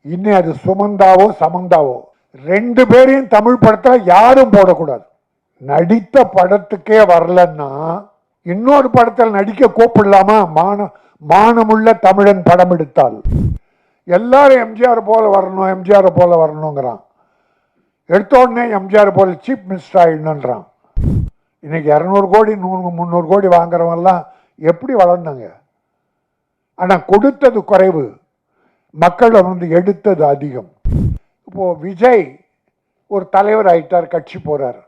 இன்னும் அது சுமந்தாவோ சமந்தாவோ ரெண்டு பேரையும் தமிழ் படத்துல யாரும் போடக்கூடாது. நடித்த படத்துக்கே வரலன்னா இன்னொரு படத்தில் நடிக்க கூப்பிடலாமா? மானமுள்ள தமிழன் படம் எடுத்தால் எல்லாரும் எம்ஜிஆர் போல வரணும், எம்ஜிஆர் போல வரணுங்கிறான். எடுத்த உடனே எம்ஜிஆர் போல சீஃப் மினிஸ்டர் ஆயிடணுன்றான். இன்னைக்கு 200 கோடி 300 கோடி வாங்குறவங்கலாம் எப்படி வளர்ந்தாங்க? ஆனால் கொடுத்தது குறைவு, மக்கள் வந்து எடுத்தது அதிகம். இப்போ விஜய் ஒரு தலைவர் ஆயிட்டார், கட்சி போறார்,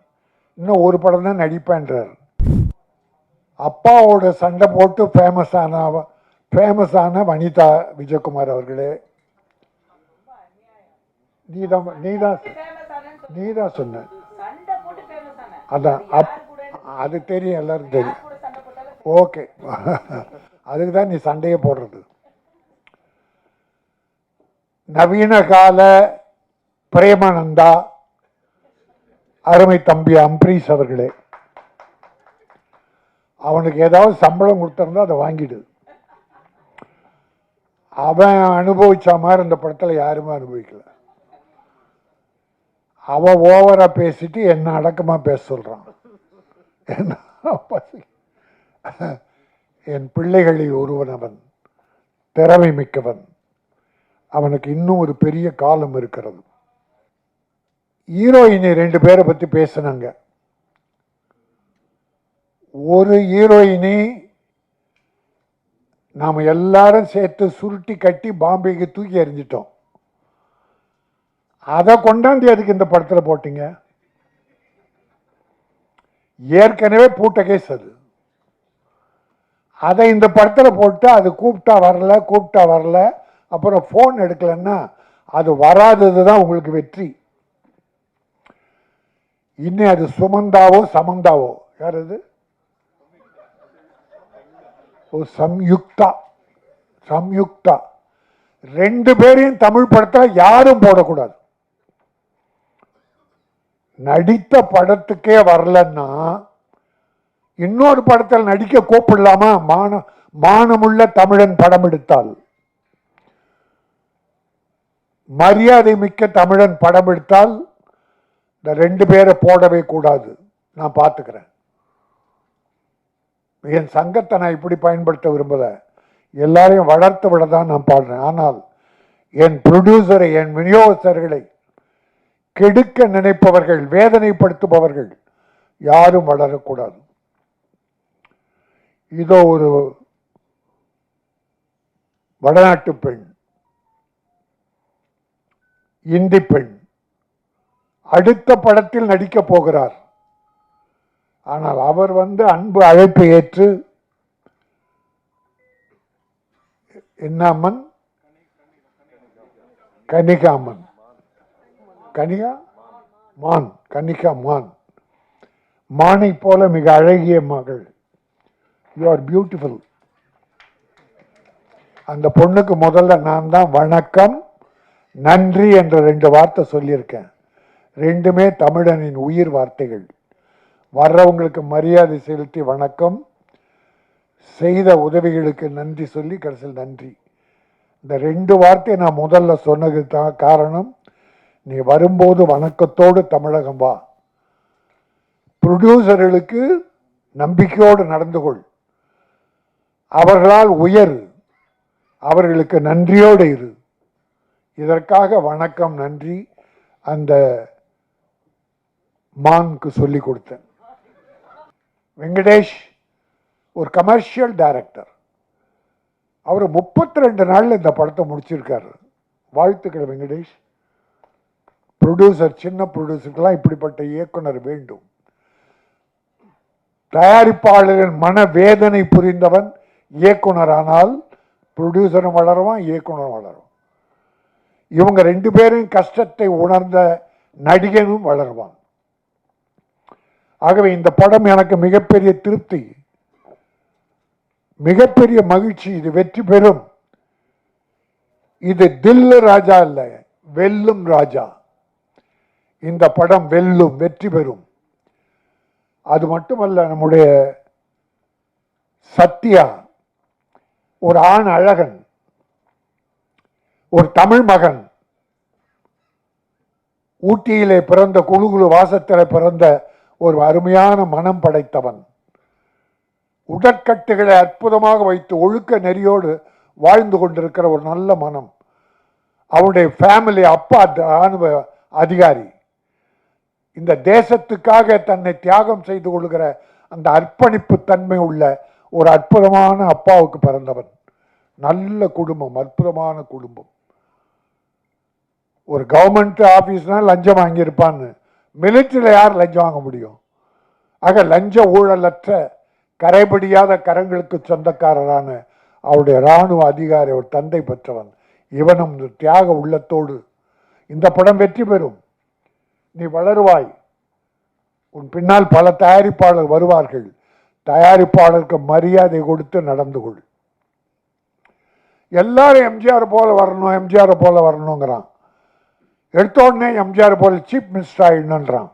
இன்னும் ஒரு படம் தான் நடிப்பேன்றார். அப்பாவோட சண்டை போட்டு ஃபேமஸான வனிதா விஜயகுமார் அவர்களே, நீதான் சொன்ன. அதான் அது தெரியும், எல்லாரும் தெரியும். ஓகே, அதுக்கு தான் நீ சண்டையை போடுறது. நவீன கால பிரேமானந்தா, அருமை தம்பி அம்பரீஷ் அவர்களே, அவனுக்கு ஏதாவது சம்பளம் கொடுத்திருந்தா அதை வாங்கிடு. அவன் அனுபவிச்ச மாதிரி இந்த படத்தில் யாருமே அனுபவிக்கல. அவன் ஓவரா பேசிட்டு என்ன அடக்கமா பேச சொல்றான். என் பிள்ளைகளில் ஒருவன் அவன், திறமை மிக்கவன். அவனுக்கு இன்னும் ஒரு பெரிய காலம் இருக்கிறது. ஹீரோயினி 2 பேரை பத்தி பேசினாங்க. ஒரு ஹீரோயினி நாம எல்லாரும் சேர்த்து சுருட்டி கட்டி பாம்பேக்கு தூக்கி எறிஞ்சிட்டோம். அதை கொண்டாந்து அதுக்கு இந்த படத்தில் போட்டீங்க. ஏற்கனவே பூட்ட கேஸ் அது. அதை இந்த படத்தில் போட்டு அது கூப்பிட்டா வரல, அப்புறம் ஃபோன் எடுக்கலன்னா அது வராதது தான் உங்களுக்கு வெற்றி. இன்னும் அது சுமந்தாவோ சமந்தாவோ, யார் அது? சம்யுக்தா. 2 பேரையும் தமிழ் படத்தில் யாரும் போடக்கூடாது. நடித்த படத்துக்கே வரலன்னா இன்னொரு படத்தில் நடிக்க கூப்பிடலாமா? மானமுள்ள தமிழன் படம் எடுத்தால், மரியாதை மிக்க தமிழன் படம் எடுத்தால் இந்த 2 பேரை போடவே கூடாது. நான் பார்த்துக்கிறேன். என் சங்கத்தை நான் இப்படி பயன்படுத்த விரும்பல, எல்லாரையும் வளர்த்து விட தான் நான் பாடுறேன். ஆனால் என் ப்ரொடியூசரை, என் விநியோகஸ்தர்களை கெடுக்க நினைப்பவர்கள், வேதனைப்படுத்துபவர்கள் யாரும் வளரக்கூடாது. இதோ ஒரு வடநாட்டு பெண், இந்தி பெண், அடுத்த படத்தில் நடிக்க போகிறார். ஆனால் அவர் அன்பு அழைப்பை ஏற்று, என்ன அம்மன்? கனிகாமன், கனிகா மானை போல மிக அழகிய மகள். You are beautiful. அந்த பொண்ணுக்கு முதல்ல நான் தான் வணக்கம் நன்றி என்ற 2 வார்த்தை சொல்லியிருக்கேன். 2மே தமிழனின் உயிர் வார்த்தைகள். வர்றவங்களுக்கு மரியாதை செலுத்தி வணக்கம், செய்த உதவிகளுக்கு நன்றி சொல்லி கடைசியில் நன்றி. இந்த 2 வார்த்தையை நான் முதல்ல சொன்னது தான் காரணம். நீ வரும்போது வணக்கத்தோடு தமிழகம் வா. ப்ரொடியூசர்களுக்கு நம்பிக்கையோடு நடந்து கொள், அவர்களால் உயர், அவர்களுக்கு நன்றியோடு இரு. இதற்காக வணக்கம் நன்றி அந்த மானுக்கு சொல்லி கொடுத்தேன். வெங்கடேஷ் ஒரு கமர்ஷியல் டைரக்டர். அவர் 32 நாள்ல இந்த படத்தை முடிச்சிருக்காரு. வாழ்த்துக்கள் வெங்கடேஷ். ப்ரொடியூசர், சின்ன ப்ரொடியூசருக்கெல்லாம் இப்படிப்பட்ட இயக்குனர் வேண்டும். தயாரிப்பாளரின் மன வேதனை புரிந்தவன் இயக்குனர். ஆனால் ப்ரொடியூசரும் வளருவான், இயக்குனரும் வளரும். இவங்க 2 பேரும் கஷ்டத்தை உணர்ந்த நடிகனும் வளருவான். ஆகவே இந்த படம் எனக்கு மிகப்பெரிய திருப்தி, மிகப்பெரிய மகிழ்ச்சி. இது வெற்றி பெறும். இது தில்லு ராஜா இல்ல, வெல்லும் ராஜா. இந்த படம் வெல்லும், வெற்றி பெறும். அது மட்டுமல்ல, நம்முடைய சத்யா ஒரு ஆண் அழகன், ஒரு தமிழ் மகன், ஊட்டியிலே பிறந்த குழுகுழு வாசத்தில் பிறந்த ஒரு அருமையான மனம் படைத்தவன். உடற்கட்டுகளை அற்புதமாக வைத்து ஒழுக்க நெறியோடு வாழ்ந்து கொண்டிருக்கிற ஒரு நல்ல மனம். அவருடைய ஃபேமிலி, அப்பா ராணுவ அதிகாரி. இந்த தேசத்துக்காக தன்னை தியாகம் செய்து கொள்கிற அந்த அர்ப்பணிப்பு தன்மை உள்ள ஒரு அற்புதமான அப்பாவுக்கு பிறந்தவன். நல்ல குடும்பம், அற்புதமான குடும்பம். ஒரு கவர்மெண்ட் ஆபீஸ்னா லஞ்சம் வாங்கியிருப்பான்னு, மிலிட்டரியில் யார் லஞ்சம் வாங்க முடியும்? ஆக லஞ்ச ஊழலற்ற கரைபடியாத கரங்களுக்கு சொந்தக்காரரான அவருடைய இராணுவ அதிகாரி, ஒரு தந்தை பெற்றவன். இவனும் தியாக உள்ளத்தோடு இந்த படம் வெற்றி பெறும். நீ வளருவாய். உன் பின்னால் பல தயாரிப்பாளர் வருவார்கள். தயாரிப்பாளருக்கு மரியாதை கொடுத்து நடந்து கொள். எல்லாரும் எம்ஜிஆர் போல வரணும், எம்ஜிஆர் போல வரணுங்கிறான். எடுத்த உடனே எம்ஜிஆர் போல சீஃப் மினிஸ்டர் ஆயிடணுன்றான்.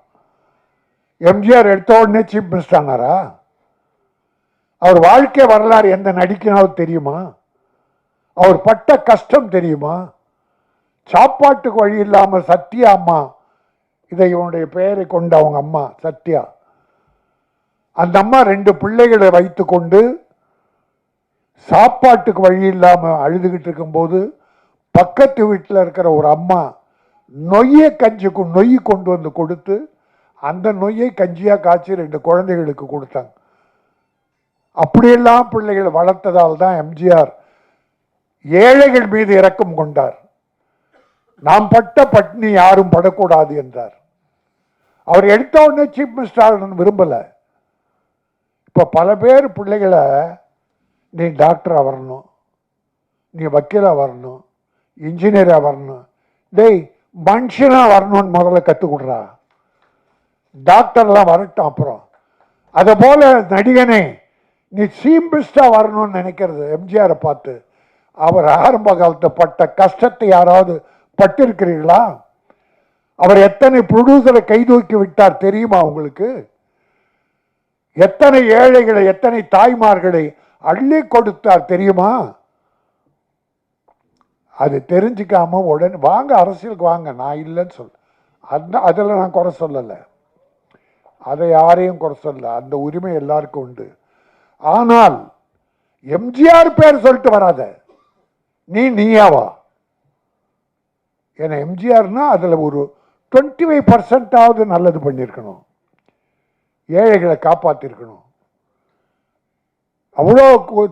எம்ஜிஆர் எடுத்த உடனே சீஃப் மினிஸ்டர் ஆனாரா? அவர் வாழ்க்கை வரலாறு எந்த நடிக்கினாலும் தெரியுமா? அவர் பட்ட கஷ்டம் தெரியுமா? சாப்பாட்டுக்கு வழி இல்லாமல் சத்யா அம்மா, இதை இவனுடைய பெயரை கொண்ட அவங்க அம்மா சத்யா, அந்த அம்மா 2 பிள்ளைகளை வைத்து கொண்டு சாப்பாட்டுக்கு வழி இல்லாமல் அழுதுகிட்டு இருக்கும்போது பக்கத்து வீட்டில் இருக்கிற ஒரு அம்மா நொய்யை கஞ்சிக்கு நொய் கொண்டு வந்து கொடுத்து அந்த நொய்யை கஞ்சியாக காய்ச்சி 2 குழந்தைகளுக்கு கொடுத்தாங்க. அப்படியெல்லாம் பிள்ளைகளை வளர்த்ததால் தான் எம்ஜிஆர் ஏழைகள் மீது இரக்கம் கொண்டார். நாம் பட்ட பட்னி யாரும் படக்கூடாது என்றார். அவர் எடுத்த உடனே சீஃப் மினிஸ்டர் விரும்பல. இப்ப பல பேர் பிள்ளைகளை நீ டாக்டரா வரணும், நீ வக்கீலா வரணும், இன்ஜினியரா வரணும், டேய் மனுஷனா வரணும்னு முதல்ல கற்றுக் கொடுறா, டாக்டர்லாம் வரட்டும் அப்புறம். அதை போல நடிகனே நீ சீஃப் மினிஸ்டரா வரணும்னு நினைக்கிறது எம்ஜிஆரை பார்த்து. அவர் ஆரம்ப காலத்தை பட்ட கஷ்டத்தை யாராவது பட்டிருக்கிறீர்களா? அவர் எத்தனை ப்ரொடியூசரை கைதூக்கி விட்டார் தெரியுமா உங்களுக்கு? எத்தனை ஏழைகளை, எத்தனை தாய்மார்களை அள்ளி கொடுத்தார் தெரியுமா? அது தெரிஞ்சுக்காம உடனே வாங்க அரசியலுக்கு வாங்க, நான் இல்லைன்னு சொல்ல. அதில் நான் குறை சொல்லலை, அதை யாரையும் குறை சொல்ல, அந்த உரிமை எல்லாருக்கும் உண்டு. ஆனால் எம்ஜிஆர் பேர் சொல்லிட்டு வராத, நீயாவா? ஏன்னா எம்ஜிஆர்னா அதில் ஒரு 25% நல்லது பண்ணியிருக்கணும், ஏழைகளை காப்பாற்றிருக்கணும். அவ்வளோ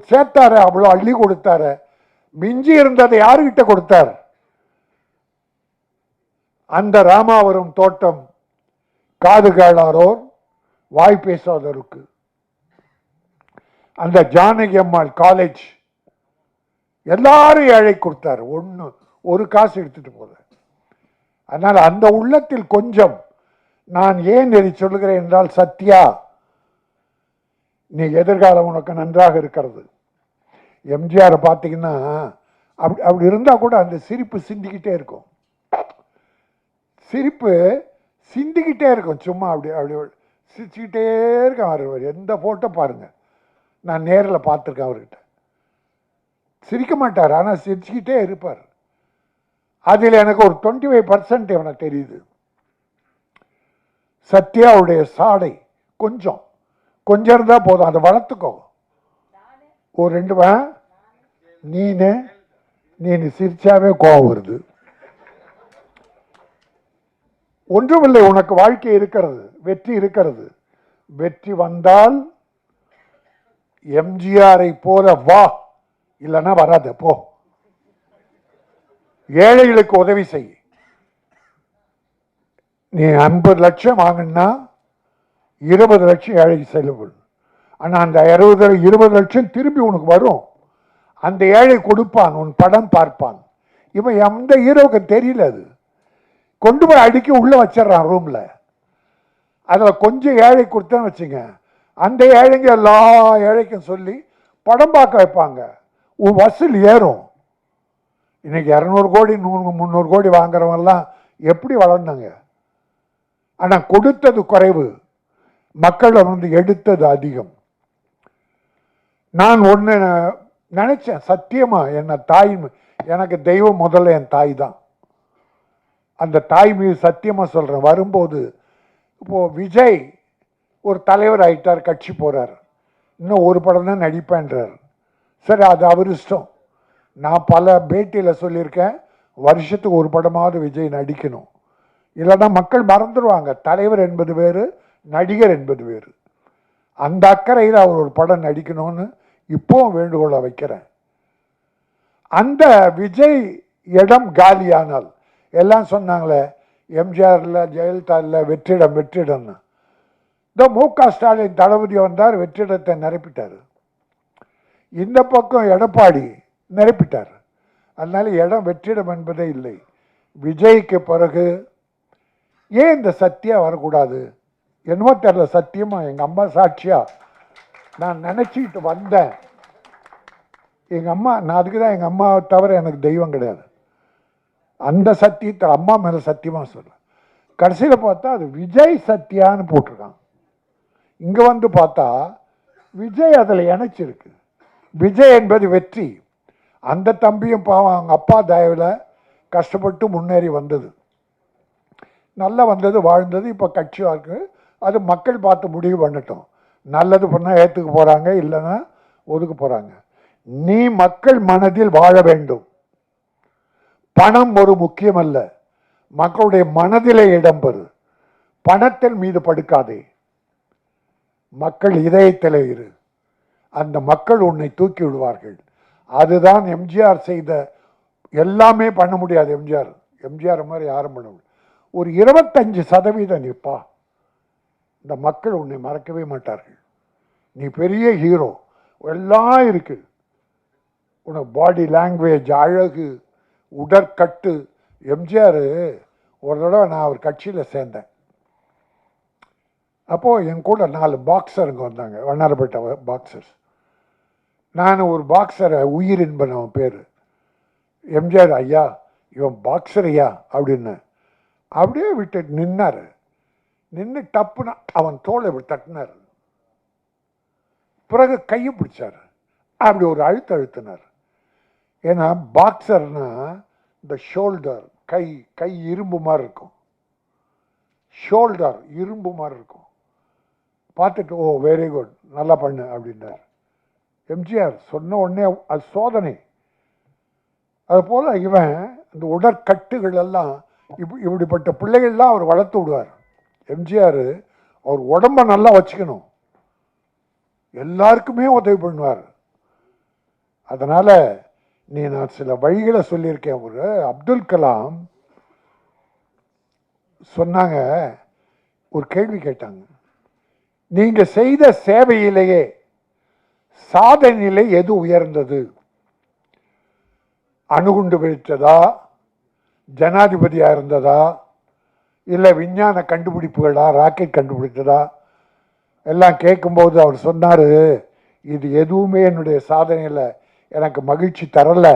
சேர்த்தார, அவ்வளோ அள்ளி கொடுத்தார. மிஞ்சி இருந்ததை யாருக்கிட்ட கொடுத்தார்? அந்த ராமாவரம் தோட்டம் காது கேளாரோர் வாய் பேசாதோருக்கு, அந்த ஜானகி அம்மாள் காலேஜ் எல்லாரும் ஏழை கொடுத்தார். ஒரு காசு எடுத்துட்டு போல. அதனால் அந்த உள்ளத்தில் கொஞ்சம் நான் ஏன் இதை சொல்லுகிறேன் என்றால், சத்யா நீ எதிர்காலம் உனக்கு நன்றாக இருக்கிறது. எம்ஜிஆர் பார்த்தீங்கன்னா அப்படி இருந்தால் கூட அந்த சிரிப்பு சிந்திக்கிட்டே இருக்கும், சிரிப்பு சிந்திக்கிட்டே இருக்கும். சும்மா அப்படி சிரிச்சுக்கிட்டே இருக்கான் அவர். எந்த போட்டோ பாருங்க, நான் நேரில் பார்த்துருக்கேன் அவர்கிட்ட. சிரிக்க மாட்டார், ஆனால் சிரிச்சுக்கிட்டே இருப்பார். அதில் எனக்கு ஒரு 25% எனக்கு தெரியுது. சத்யாவுடைய சாடை கொஞ்சம் இருந்தால் போதும், அதை வளர்த்துக்கோ. ஒரு 2 நீ சிரிச்சாவே கோபம் வருது. ஒன்றுமில்லை, உனக்கு வாழ்க்கை இருக்கிறது, வெற்றி இருக்கிறது. வெற்றி வந்தால் எம்ஜிஆரை போல வா, இல்லைன்னா வராத போ. ஏழைகளுக்கு உதவி செய். நீ 50 லட்சம் வாங்கினா 20 லட்சம் ஏழைக்கு செலவு. ஆனால் அந்த 20 லட்சம் திரும்பி உனக்கு வரும். அந்த ஏழை கொடுப்பான், உன் படம் பார்ப்பான். இவன் எந்த ஹீரோவுக்கு தெரியல. அது கொண்டு போய் அடிக்க உள்ள வச்சிடறான் ரூம்ல. அதில் கொஞ்சம் ஏழை கொடுத்தேன்னு வச்சுங்க, அந்த ஏழைங்க எல்லா ஏழைக்கும் சொல்லி படம் பார்க்க வைப்பாங்க. உன் வசூல் ஏறும். இன்னைக்கு 200 கோடி 100 300 கோடி வாங்குறவங்கலாம் எப்படி வளர்ந்தாங்க? ஆனால் கொடுத்தது குறைவு, மக்கள் எடுத்தது அதிகம். நான் ஒன்று நினைச்சேன், சத்தியமா என்ன தாய், எனக்கு தெய்வம் முதல்ல என் தாய் தான். அந்த தாய் மீது சத்தியமாக சொல்கிறேன். வரும்போது இப்போது விஜய் ஒரு தலைவர் ஆகிட்டார், கட்சி போகிறார், இன்னும் ஒரு படம் தான் நடிப்பேன்றார். சரி, அது அவர் இஷ்டம். நான் பல பேட்டியில் சொல்லியிருக்கேன், வருஷத்துக்கு ஒரு படமாவது விஜய் நடிக்கணும். இல்லைன்னா மக்கள் மறந்துடுவாங்க. தலைவர் என்பது வேறு, நடிகர் என்பது வேறு. அந்த அக்கறையில் அவர் ஒரு படம் நடிக்கணும்னு இப்போவும் வேண்டுகோளை வைக்கிறேன். அந்த விஜய் இடம் காலியானால், எல்லாம் சொன்னாங்களே எம்ஜிஆர் இல்லை, ஜெயலலிதா இல்லை, வெற்றிடம் வெற்றிடம்னு. இந்த மு.க. ஸ்டாலின் தளபதி வந்தார், வெற்றிடத்தை நிரப்பிட்டார். இந்த பக்கம் எடப்பாடி நிரப்பிட்டார். அதனால இடம் வெற்றிடம் என்பதே இல்லை. விஜய்க்கு பிறகு ஏன் இந்த சத்தியா வரக்கூடாது? என்னமோ தெரியல, சத்தியமா எங்கள் அம்மா சாட்சியா நான் நினச்சிக்கிட்டு வந்தேன். எங்கள் அம்மா, நான் அதுக்கு தான் எங்கள் அம்மாவை தவிர எனக்கு தெய்வம் கிடையாது. அந்த சத்தியத்தை அம்மா மேலே சத்தியமாக சொல்ல. கடைசியில் பார்த்தா அது விஜய் சத்தியான்னு போட்டிருக்காங்க. இங்கே வந்து பார்த்தா விஜய் அதில் இணைச்சிருக்கு. விஜய் என்பது வெற்றி. அந்த தம்பியும் பாவம் அவங்க அப்பா தயவில் கஷ்டப்பட்டு முன்னேறி வந்தது, நல்லா வந்தது, வாழ்ந்தது. இப்போ கட்சியாக இருக்குது. அது மக்கள் பார்த்து முடிவு பண்ணட்டும். நல்லது பண்ணால் ஏற்றுக்க போகிறாங்க, இல்லைன்னா ஒதுக்க போகிறாங்க. நீ மக்கள் மனதில் வாழ வேண்டும். பணம் ஒரு முக்கியம் அல்ல, மக்களுடைய மனதிலே இடம்பெறு. பணத்தின் மீது படுக்காதே, மக்கள் இதயத்திலே இரு. அந்த மக்கள் உன்னை தூக்கி விடுவார்கள். அதுதான் எம்ஜிஆர் செய்த. எல்லாமே பண்ண முடியாது எம்ஜிஆர் மாதிரி யாரும் பண்ண முடியாது. ஒரு 25% நிற்பா, இந்த மக்கள் உன்னை மறக்கவே மாட்டார்கள். நீ பெரிய ஹீரோ, எல்லாம் இருக்கு. உனக்கு பாடி லாங்குவேஜ், அழகு, உடற்கட்டு. எம்ஜிஆர் ஒரு தடவை நான் அவர் கட்சியில் சேர்ந்தேன். அப்போது என் கூட 4 பாக்ஸருங்க வந்தாங்க, வண்ணாரப்பேட்டை பாக்ஸர்ஸ். நான் ஒரு பாக்ஸரை உயிர் என்பன், அவன் பேர். எம்ஜிஆர், ஐயா இவன் பாக்ஸர் ஐயா அப்படின்னு அப்படியே விட்டு நின்னார். நின்று டப்புனா அவன் தோலை இப்படி தட்டினார். பிறகு கையை பிடிச்சார், அப்படி ஒரு அழுத்தினார். ஏன்னா பாக்ஸர்னா இந்த ஷோல்டர், கை கை இரும்பு மாதிரி இருக்கும், ஷோல்டர் இரும்பு மாதிரி இருக்கும். பார்த்துட்டு ஓ வெரி குட், நல்லா பண்ணு அப்படின்னார். எம்ஜிஆர் சொன்ன உடனே அது சோதனை. அதுபோல் இவன் இந்த உடற்கட்டுகள் எல்லாம் இப்படிப்பட்ட பிள்ளைகள்லாம் அவர் வளர்த்து விடுவார். எம்ஜிஆர் அவர் உடம்ப நல்லா வச்சுக்கணும், எல்லாருக்குமே உதவி பண்ணுவார். அதனால் நான் சில வழிகளை சொல்லியிருக்கேன். ஒரு அப்துல் கலாம் சொன்னாங்க, ஒரு கேள்வி கேட்டாங்க, நீங்கள் செய்த சேவையிலேயே சாதனையிலே எது உயர்ந்தது? அணுகுண்டு வெடித்ததா, ஜனாதிபதியாக இருந்ததா, இல்லை விஞ்ஞான கண்டுபிடிப்புகளா, ராக்கெட் கண்டுபிடித்ததா? எல்லாம் கேட்கும்போது அவர் சொன்னார், இது எதுவுமே என்னுடைய சாதனையில் எனக்கு மகிழ்ச்சி தரலை.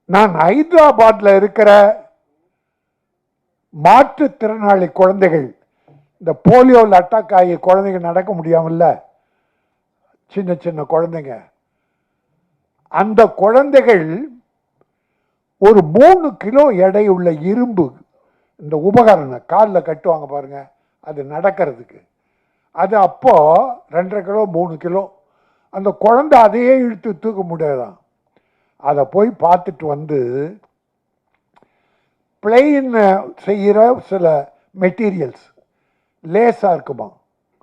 நான் ஹைதராபாத்தில் இருக்கிற மாற்றுத்திறனாளி குழந்தைகள், இந்த போலியோவில் அட்டாக் ஆகி குழந்தைங்க நடக்க முடியாமல்ல, சின்ன சின்ன குழந்தைங்க, அந்த குழந்தைகள் ஒரு 3 கிலோ எடையுள்ள இரும்பு இந்த உபகரணம் காலில் கட்டுவாங்க பாருங்க, அது நடக்கிறதுக்கு. அது அப்போ 2.5 கிலோ 3 கிலோ. அந்த குழந்தை அதையே இழுத்து தூக்க முடியாதான். அதை போய் பார்த்துட்டு வந்து பிளெயின் செய்கிற சில மெட்டீரியல்ஸ் லேசாக இருக்குமா,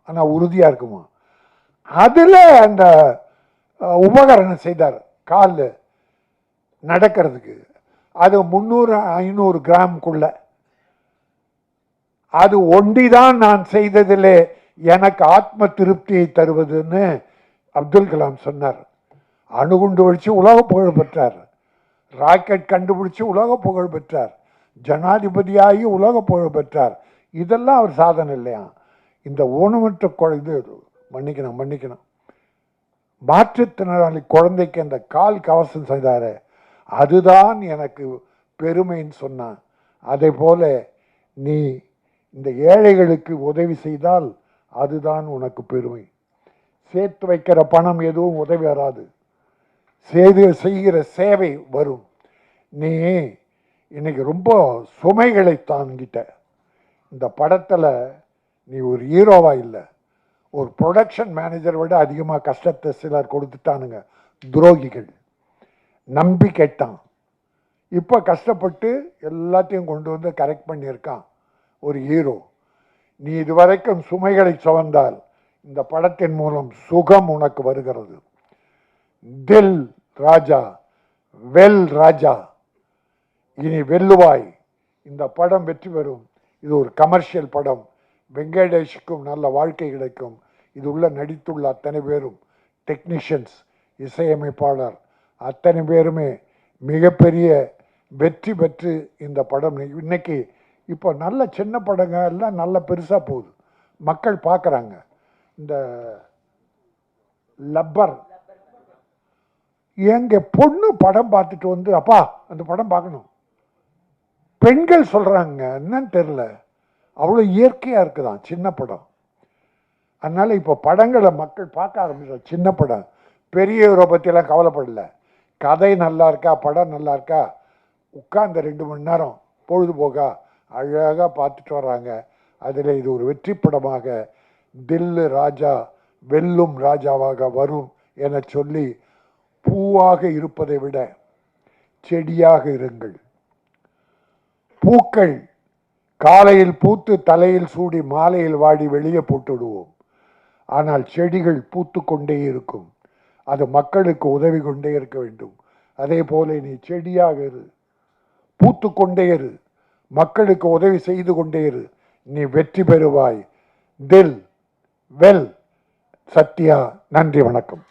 ஆனால் உறுதியாக இருக்குமா, அதில் அந்த உபகரணம் செய்தார் கால் நடக்கிறதுக்கு. அது 300-500 கிராம்குள்ள. அது ஒண்டிதான் நான் செய்ததிலே எனக்கு ஆத்ம திருப்தியை தருவதுன்னு அப்துல் கலாம் சொன்னார். அணுகுண்டு வச்சு உலக புகழ் பெற்றார், ராக்கெட் கண்டுபிடிச்சு உலக புகழ் பெற்றார், ஜனாதிபதியாகி உலக புகழ் பெற்றார். இதெல்லாம் அவர் சாதனை இல்லையா? இந்த ஊனமற்ற இது மன்னிக்கணும் மாற்றுத்திறனாளி குழந்தைக்கு அந்த கால் கவசம் செய்தாரு, அதுதான் எனக்கு பெருமைன்னு சொன்னான். அதே போல நீ இந்த ஏழைகளுக்கு உதவி செய்தால் அதுதான் உனக்கு பெருமை. சேர்த்து வைக்கிற பணம் எதுவும் உதவி வராது, செய்கிற சேவை வரும். நீ இன்னைக்கு ரொம்ப சுமைகளை தாங்கிட்ட. இந்த படத்தில் நீ ஒரு ஹீரோவா இல்லை, ஒரு ப்ரொடக்ஷன் மேனேஜர் விட அதிகமாக கஷ்டத்தை சிலர் கொடுத்துட்டானுங்க, துரோகிகள். நம்பி கேட்டான், இப்போ கஷ்டப்பட்டு எல்லாத்தையும் கொண்டு வந்து கரெக்ட் பண்ணியிருக்கான் ஒரு ஹீரோ. நீ இதுவரைக்கும் சுமைகளை சுமந்தால் இந்த படத்தின் மூலம் சுகம் உனக்கு வருகிறது. தில் ராஜா, வெல் ராஜா, இனி வெல்லுவாய். இந்த படம் வெற்றி பெறும். இது ஒரு கமர்ஷியல் படம். வெங்கடேஷுக்கும் நல்ல வாழ்க்கை கிடைக்கும். இது உள்ள நடித்துள்ள அத்தனை பேரும், டெக்னீஷியன்ஸ், இசையமைப்பாளர் அத்தனை பேருமே மிகப்பெரிய வெற்றி பெற்று இந்த படம் இன்னைக்கு இப்போ நல்ல சின்ன படங்க எல்லாம் நல்ல பெருசாக போகுது, மக்கள் பார்க்குறாங்க. இந்த லப்பர் எங்க பொண்ணு படம் பார்த்துட்டு வந்து, அப்பா அந்த படம் பார்க்கணும், பெண்கள் சொல்கிறாங்க, என்னன்னு தெரில, அவ்வளோ இயற்கையாக இருக்குதான் சின்ன படம். அதனால் இப்போ படங்களை மக்கள் பார்க்க ஆரம்பிச்சோம். சின்ன படம் பெரியவரை பற்றியெல்லாம் கவலைப்படலை. கதை நல்லா இருக்கா, படம் நல்லா இருக்கா, உட்கார்ந்த 2 மணி நேரம் பொழுதுபோக்கா அழகாக பார்த்துட்டு வர்றாங்க. அதில் இது ஒரு வெற்றி படமாக தில்லு ராஜா வெல்லும் ராஜாவாக வரும் என சொல்லி, பூவாக இருப்பதை விட செடியாக இருங்கள். பூக்கள் காலையில் பூத்து தலையில் சூடி மாலையில் வாடி வெளியே போட்டு விடுவோம். ஆனால் செடிகள் பூத்து கொண்டே இருக்கும். அது மக்களுக்கு உதவி கொண்டே இருக்க வேண்டும். அதே போல நீ செடியாக இரு, பூத்து கொண்டே இரு, மக்களுக்கு உதவி செய்து கொண்டே இரு, நீ வெற்றி பெறுவாய். தில் வெல். சத்யா. நன்றி, வணக்கம்.